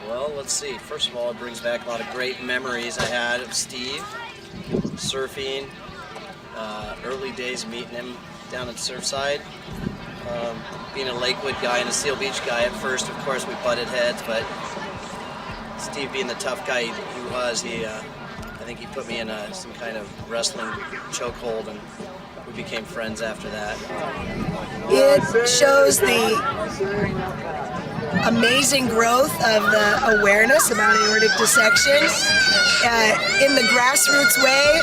Well, let's see. First of all, it brings back a lot of great memories I had of Steve, surfing, early days meeting him down at Surfside. Being a Lakewood guy and a Seal Beach guy, at first, of course, we butted heads, but Steve being the tough guy he was, I think he put me in some kind of wrestling chokehold, and we became friends after that. It shows the amazing growth of the awareness about aortic dissection in the grassroots way,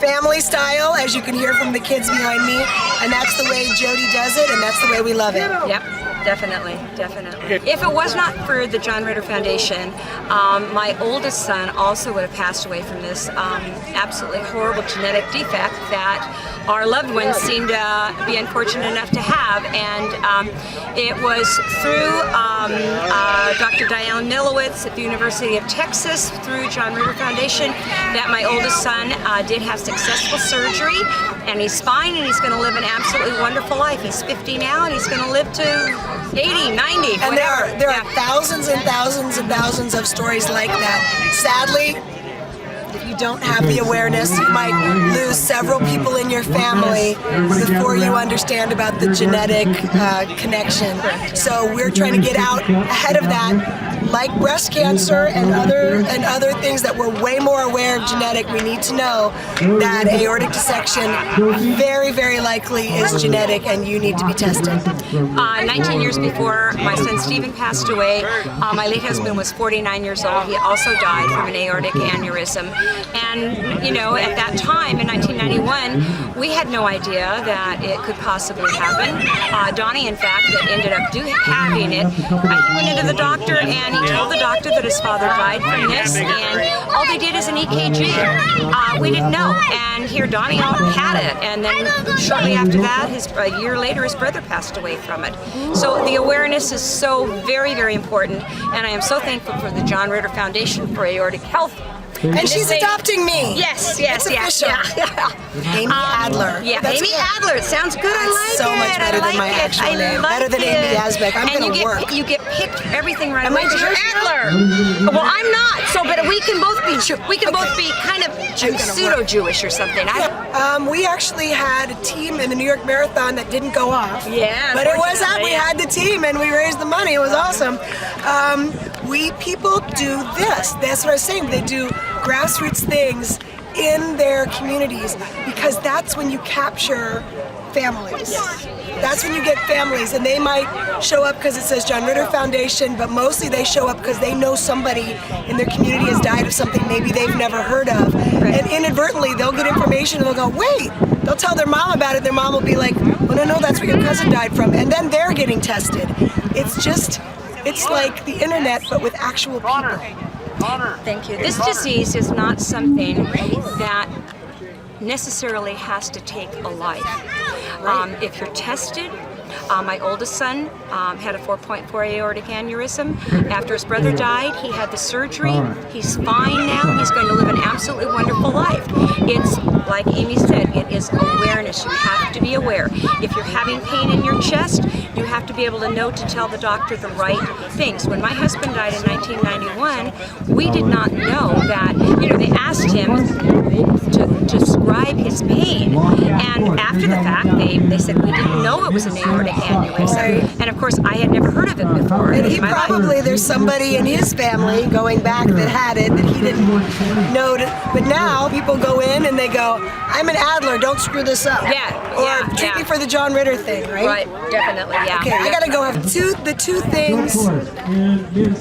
family style, as you can hear from the kids behind me, and that's the way Jody does it, and that's the way we love it. Yep. Definitely, definitely. If it was not for the John Ritter Foundation, my oldest son also would have passed away from this absolutely horrible genetic defect that our loved ones seem to be unfortunate enough to have. And it was through Dr. Diane Milowitz at the University of Texas, through John Ritter Foundation, that my oldest son did have successful surgery, and he's fine, and he's going to live an absolutely wonderful life. He's 50 now, and he's going to live to 80, 90, and whatever. There are thousands and thousands and thousands of stories like that. Sadly, if you don't have the awareness, you might lose several people in your family before you understand about the genetic connection. So we're trying to get out ahead of that. Like breast cancer and other things that we're way more aware of genetic, we need to know that aortic dissection very, very likely is genetic, and you need to be tested. 19 years before my son Stephen passed away, my late husband was 49 years old. He also died from an aortic aneurysm. And, you know, at that time, in 1991, we had no idea that it could possibly happen. Donnie, in fact, that ended up having it, he went into the doctor and he told the doctor that his father died from this, and all they did is an EKG. We didn't know, and here Donnie had it, and then shortly after that, a year later, his brother passed away from it. So the awareness is so very, very important, and I am so thankful for the John Ritter Foundation for Aortic Health. And she's adopting me. Yes, it's official. Yeah. Amy Adler. Yeah, Amy Adler. It sounds good. I like it. So much better than my actual name. Better than Amy Asbeck. I'm going to work. You get picked everything right away because you're Adler. Well, I'm not. So, but we can both be kind of pseudo-Jewish or something. We actually had a team in the New York Marathon that didn't go off. Yeah. But it was that we had the team and we raised the money. It was awesome. People do this. That's what I was saying. They do grassroots things in their communities because that's when you capture families. That's when you get families, and they might show up because it says John Ritter Foundation, but mostly they show up because they know somebody in their community has died of something maybe they've never heard of. And inadvertently, they'll get information and they'll go, wait, they'll tell their mom about it. Their mom will be like, oh, no, that's what your cousin died from. And then they're getting tested. It's like the internet, but with actual people. Thank you. This disease is not something that necessarily has to take a life. If you're tested, my oldest son had a 4.4 aortic aneurysm. After his brother died, he had the surgery. He's fine now. He's going to live an absolutely wonderful life. It's, like Amy said, it is awareness. You have to be aware. If you're having pain in your chest, you have to be able to know to tell the doctor the right things. When my husband died in 1991, we did not know that, they asked him to describe his pain. And after the fact, they said we didn't know it was an aortic aneurysm. And of course, I had never heard of it before. And there's somebody in his family going back that had it that he didn't know. But now people go in and they go, I'm an Adler, don't screw this up. Or treat me for the John Ritter thing, right? Right, definitely, yeah. Okay, I gotta go have the two things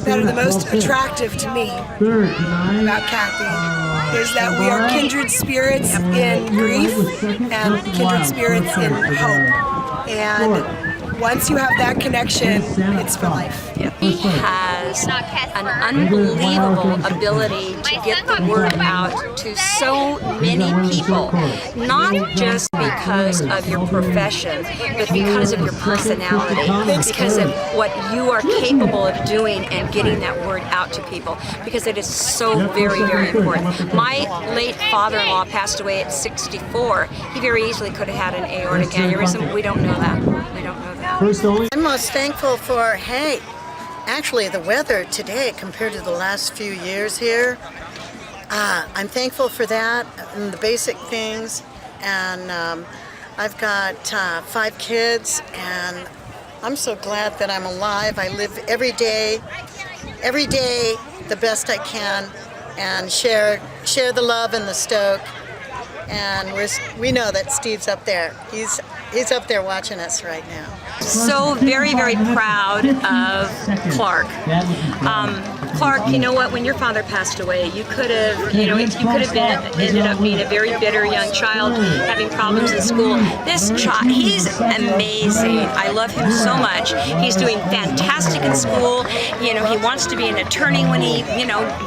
that are the most attractive to me about Kathy is that we are kindred spirits in grief and kindred spirits in hope. And once you have that connection, it's for life. He has an unbelievable ability to get the word out to so many people, not just because of your profession, but because of your personality, because of what you are capable of doing and getting that word out to people, because it is so very, very important. My late father-in-law passed away at 64. He very easily could have had an aortic aneurysm. We don't know that. We don't know that. I'm most thankful for, hey, actually the weather today compared to the last few years here, I'm thankful for that and the basic things. And I've got 5 kids, and I'm so glad that I'm alive. I live every day the best I can, and share the love and the stoke. And we know that Steve's up there. He's up there watching us right now. So very, very proud of Clark. Clark, you know what? When your father passed away, you could have, ended up being a very bitter young child, having problems in school. This child, he's amazing. I love him so much. He's doing fantastic in school. You know, he wants to be an attorney when he,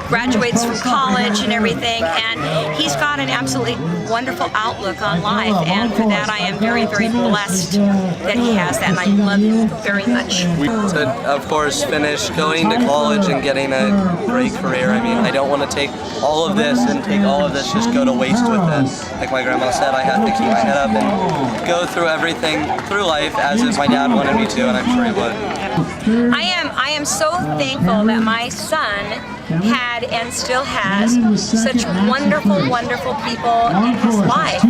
graduates from college and everything. And he's got an absolutely wonderful outlook on life. And for that, I am very, very blessed that he has that. And I love him very much. To, of course, finish going to college and getting a great career. I mean, I don't want to take all of this just go to waste with it. Like my grandma said, I have to keep my head up and go through everything through life as if my dad wanted me to, and I'm sure he would. I am so thankful that my son had and still has such wonderful, wonderful people in his life.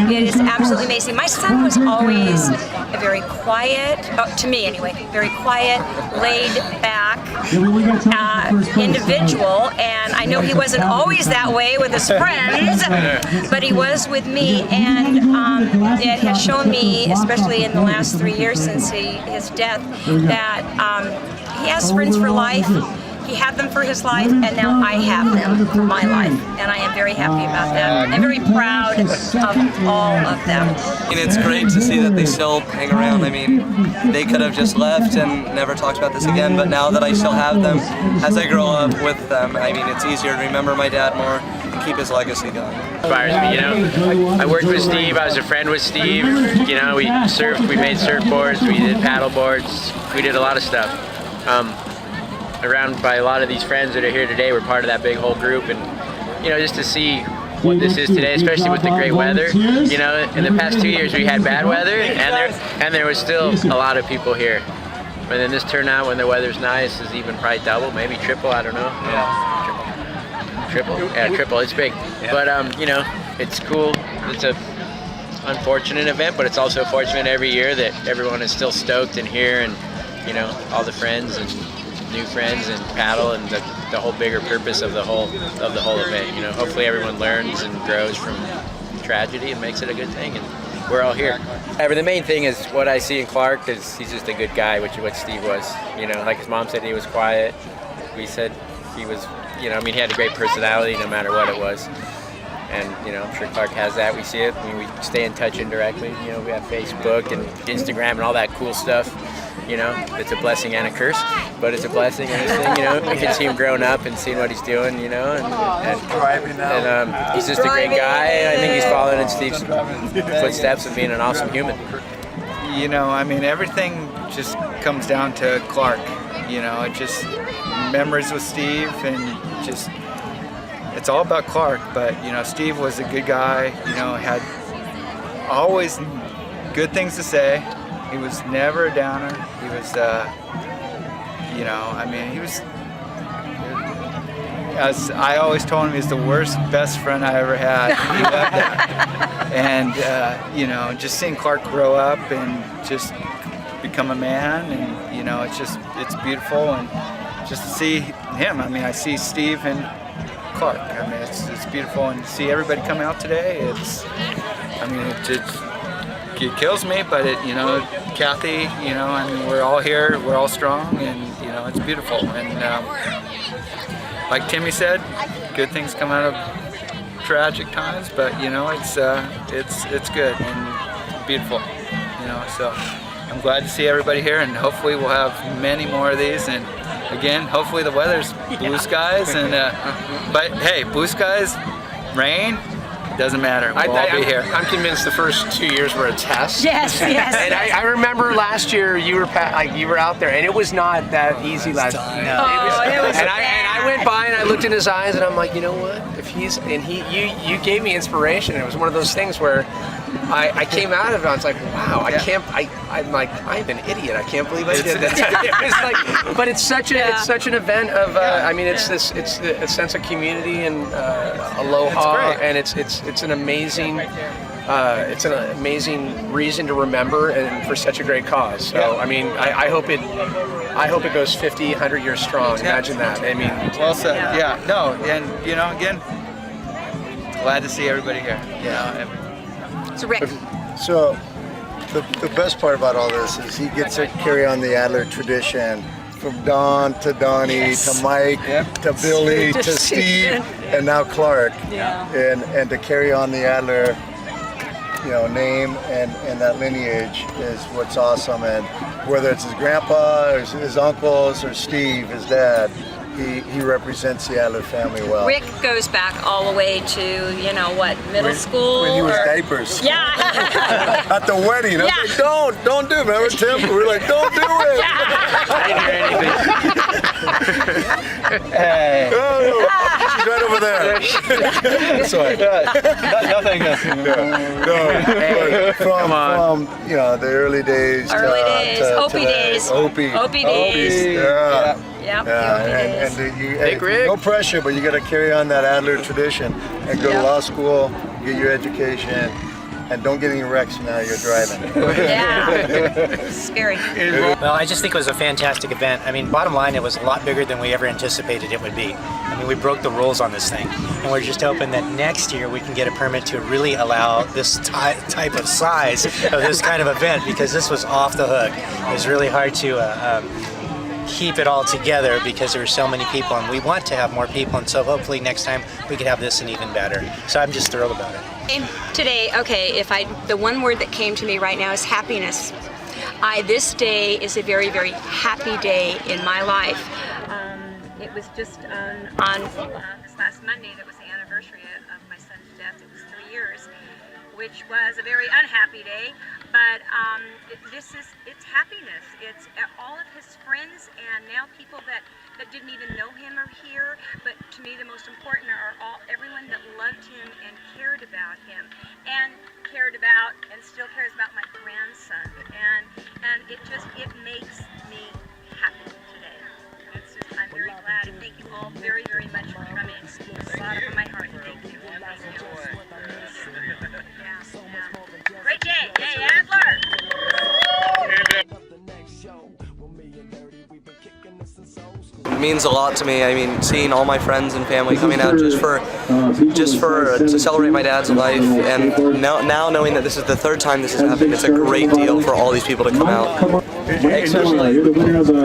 It is absolutely amazing. My son was always a very quiet, to me anyway, very quiet, laid back individual, and I know he wasn't always that way with his friends, but he was with me, and it has shown me, especially in the last 3 years since his death, that he has friends for life. He had them for his life, and now I have them for my life, and I am very happy about that. I'm very proud of all of them. And it's great to see that they still hang around. I mean, they could have just left and never talked about this again, but now that I still have them, as I grow up with them, I mean, it's easier to remember my dad more and keep his legacy going. Inspires me, I worked with Steve, I was a friend with Steve, we surfed, we made surfboards, we did paddle boards, we did a lot of stuff. Around by a lot of these friends that are here today, we're part of that big whole group, and just to see what this is today, especially with the great weather. In the past 2 years we had bad weather, and there was still a lot of people here. But then this turnout when the weather's nice is even probably double, maybe triple, I don't know. Yeah. Triple? Yeah, triple, it's big. Yeah. But it's cool. It's a unfortunate event, but it's also fortunate every year that everyone is still stoked and here, and all the friends and new friends and paddle, and the whole bigger purpose of the whole event. Hopefully everyone learns and grows from tragedy and makes it a good thing, and we're all here. The main thing is what I see in Clark is he's just a good guy, which is what Steve was. Like his mom said, he was quiet. We said he was, he had a great personality no matter what it was. And I'm sure Clark has that. We see it. We stay in touch indirectly. We have Facebook and Instagram and all that cool stuff. It's a blessing and a curse, but it's a blessing and a thing. We can see him growing up and seeing what he's doing. And he's just a great guy. I think he's following in Steve's footsteps of being an awesome human. Everything just comes down to Clark. It just memories with Steve, and just it's all about Clark. But Steve was a good guy. Had always good things to say. He was never a downer. He was, he was, as I always told him, he's the worst best friend I ever had. He loved that. And, just seeing Clark grow up and just become a man, and, it's beautiful. And just to see him, I see Steve and Clark. It's beautiful. And to see everybody come out today, it kills me, but Kathy, we're all here, we're all strong, and it's beautiful. And like Timmy said, good things come out of tragic times, but it's good and beautiful. So I'm glad to see everybody here, and hopefully we'll have many more of these. And again, hopefully the weather's blue skies, and but hey, blue skies, rain. Doesn't matter. We'll all be here. I'm convinced the first 2 years were a test. Yes. And I remember last year you were out there, and it was not that easy last time. No. And I went by and I looked in his eyes, and I'm like, you know what? If you gave me inspiration. It was one of those things where I came out of it. I was like, wow, I'm like, I'm an idiot. I can't believe I did that. It's like, but it's such an event of. I mean, it's a sense of community and aloha, and it's an amazing. It's an amazing reason to remember and for such a great cause. So I mean, I hope it goes 50, 100 years strong. Imagine that. I mean, well said. Yeah. No, and you know, again, glad to see everybody here. You know, So Rick. So the best part about all this is he gets to carry on the Adler tradition from Don to Donnie to Mike to Billy to Steve and now Clark. And to carry on the Adler, you know, name and that lineage is what's awesome. And whether it's his grandpa or his uncles or Steve, his dad, he represents the Adler family well. Rick goes back all the way to, you know what, middle school? When he was diapers. Yeah. At the wedding. I was like, don't do it. Remember Tim? We were like, don't do it. I didn't hear anything. hey. Oh, she's right over there. Sorry. Nothing. No, from you know, the early days. Opie days. Opie days. Yeah. Yep. And no pressure, but you got to carry on that Adler tradition and go to law school, get your education, and don't get any wrecks now you're driving. Yeah. Scary. Well, I just think it was a fantastic event. I mean, bottom line, it was a lot bigger than we ever anticipated it would be. I mean, we broke the rules on this thing, and we're just hoping that next year we can get a permit to really allow this type of size of this kind of event, because this was off the hook. It was really hard to keep it all together because there were so many people, and we want to have more people, and so hopefully next time we could have this and even better. So I'm just thrilled about it. Today, okay, the one word that came to me right now is happiness. This day is a very, very happy day in my life. It was just on this last Monday that was the anniversary of my son's death. It was 3 years, which was a very unhappy day. But it's happiness. It's all of his friends and now people that didn't even know him are here. But to me, the most important are everyone that loved him and cared about him, and cared about and still cares about my grandson. And it makes me happy today. I'm very glad, and thank you all very, very much for coming. It's a lot from my heart. Thank you. Thank you. Yeah. Great day. Yay, Adler! It means a lot to me. I mean, seeing all my friends and family coming out just to celebrate my dad's life, and now knowing that this is the third time this has happened, it's a great deal for all these people to come out. Especially,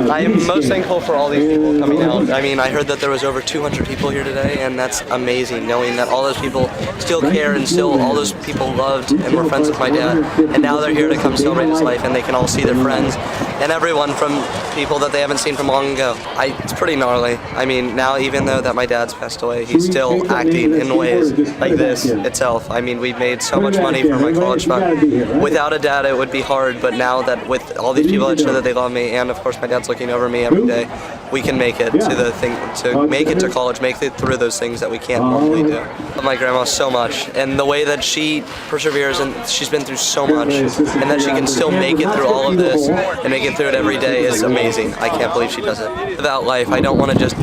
I am most thankful for all these people coming out. I mean, I heard that there was over 200 people here today, and that's amazing, knowing that all those people still care and still all those people loved and were friends with my dad, and now they're here to come celebrate his life, and they can all see their friends and everyone from people that they haven't seen from long ago. It's pretty gnarly. I mean, now even though that my dad's passed away, he's still acting in ways like this itself. I mean, we've made so much money for my college fund. Without a dad, it would be hard, but now that with all these people that show that they love me, and of course my dad's looking over me every day, we can make it to make it to college, make it through those things that we can't normally do. I love my grandma so much, and the way that she perseveres, and she's been through so much, and that she can still make it through all of this and make it through it every day is amazing. I can't believe she does it. Without life, I don't want to just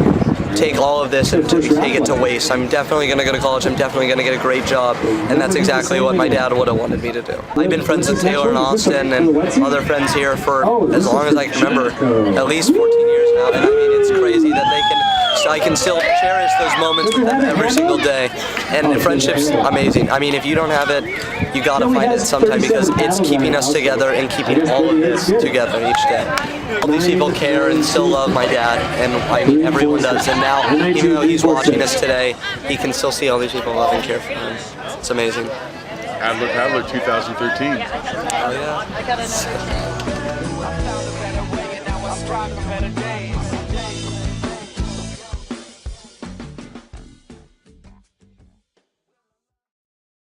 take all of this and to take it to waste. I'm definitely going to go to college, I'm definitely going to get a great job, and that's exactly what my dad would have wanted me to do. I've been friends with Taylor and Austin and other friends here for as long as I can remember, at least 14 years now, and I mean, it's crazy that I can still cherish those moments with them every single day, and friendship's amazing. I mean, if you don't have it, you gotta find it sometime, because it's keeping us together and keeping all of this together each day. All these people care and still love my dad, and I mean, everyone does, and now, even though he's watching us today, he can still see all these people love and care for him. It's amazing. Adler 2013. Oh yeah.